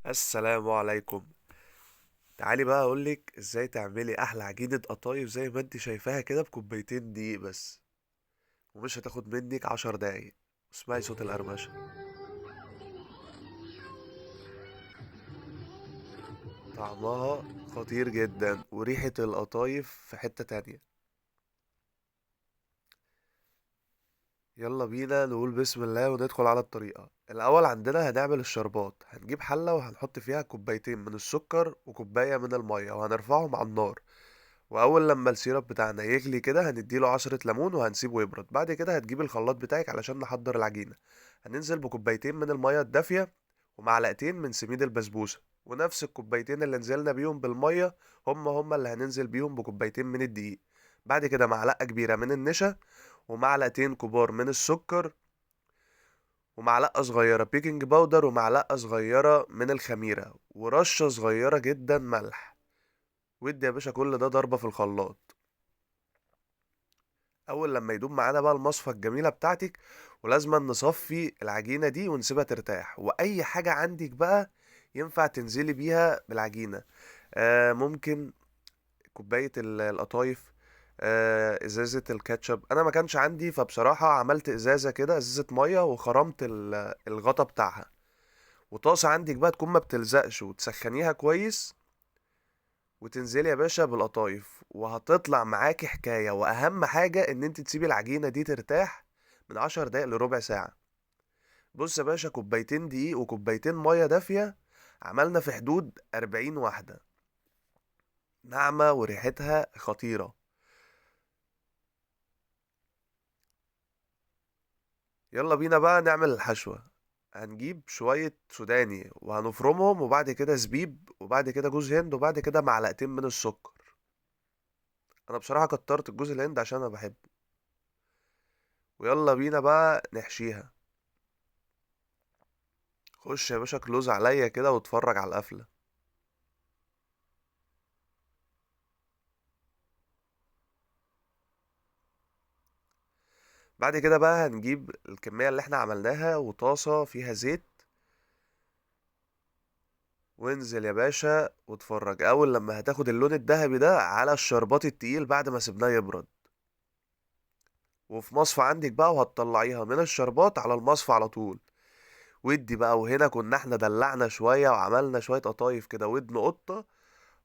السلام عليكم. تعالي بقى اقولك ازاي تعملي احلى عجينة قطايف زي ما انت شايفاها كده بكوبايتين دقيق بس، ومش هتاخد منك 10 دقايق. اسمعي صوت القرمشة. طعمها خطير جدا وريحة القطايف في حتة تانية. يلا بينا نقول بسم الله وندخل على الطريقة. الاول عندنا هنعمل الشربات. هنجيب حلة وهنحط فيها كوبايتين من السكر وكوباية من المية وهنرفعهم على النار. واول لما السيرب بتاعنا يغلي كده هنديله عصرة ليمون وهنسيبه يبرد. بعد كده هتجيب الخلاط بتاعك علشان نحضر العجينة. هننزل بكوبايتين من المية الدافية ومعلقتين من سميد البسبوسة، ونفس الكوبايتين اللي نزلنا بيهم بالمية هما اللي هننزل بيهم بكوبايتين من الدقيق. بعد كده معلقة كبيرة من النشا، ومعلقتين كبار من السكر، ومعلقة صغيرة بيكنج باودر، ومعلقة صغيرة من الخميرة، ورشة صغيرة جدا ملح. ودي يا باشا كل ده ضربة في الخلاط. اول لما يدوب معانا بقى المصفى الجميله بتاعتك، ولازم نصفي العجينه دي ونسيبها ترتاح. واي حاجه عندك بقى ينفع تنزلي بيها بالعجينه. ممكن كوبايه القطايف، ازازه الكاتشب. انا ما كانش عندي فبصراحه عملت ازازه كده، ازازه ميه، وخرمت الغطا بتاعها. وطاسه عندك بقى تكون ما بتلزقش وتسخنيها كويس، وتنزلي يا باشا بالقطايف وهتطلع معاكي حكاية. واهم حاجة ان انت تسيبي العجينة دي ترتاح من 10 دقايق لربع ساعة. بص يا باشا، كوبايتين دقيق وكوبايتين مية دافية عملنا في حدود 40 واحدة، ناعمة وريحتها خطيرة. يلا بينا بقى نعمل الحشوة. هنجيب شوية سوداني وهنفرمهم، وبعد كده زبيب، وبعد كده جوز هند، وبعد كده معلقتين من السكر. انا بصراحة كترت الجوز الهند عشان انا بحبه. ويلا بينا بقى نحشيها. خش يا باشا كلوز عليا كده واتفرج على القفلة. بعد كده بقى هنجيب الكمية اللي احنا عملناها وطاسة فيها زيت، وانزل يا باشا واتفرج. اول لما هتاخد اللون الذهبي ده على الشربات التقيل بعد ما سيبناه يبرد، وفي مصفى عندك بقى وهتطلعيها من الشربات على المصفى على طول. ودي بقى، وهنا كنا احنا دلعنا شوية وعملنا شوية قطايف كده ودن قطة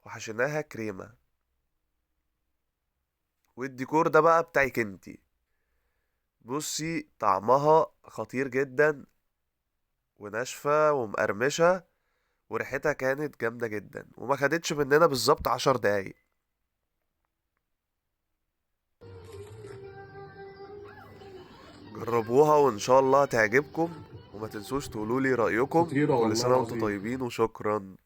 وحشيناها كريمة. والديكور ده بقى بتاعك انتي. بصي طعمها خطير جدا، وناشفة ومقرمشة، وريحتها كانت جامدة جدا، وما خدتش مننا بالظبط 10 دقايق. جربوها وان شاء الله تعجبكم، وما تنسوش تقولولي رأيكم. خطيرة كل والله سنة وانتم العظيم. طيبين وشكرا.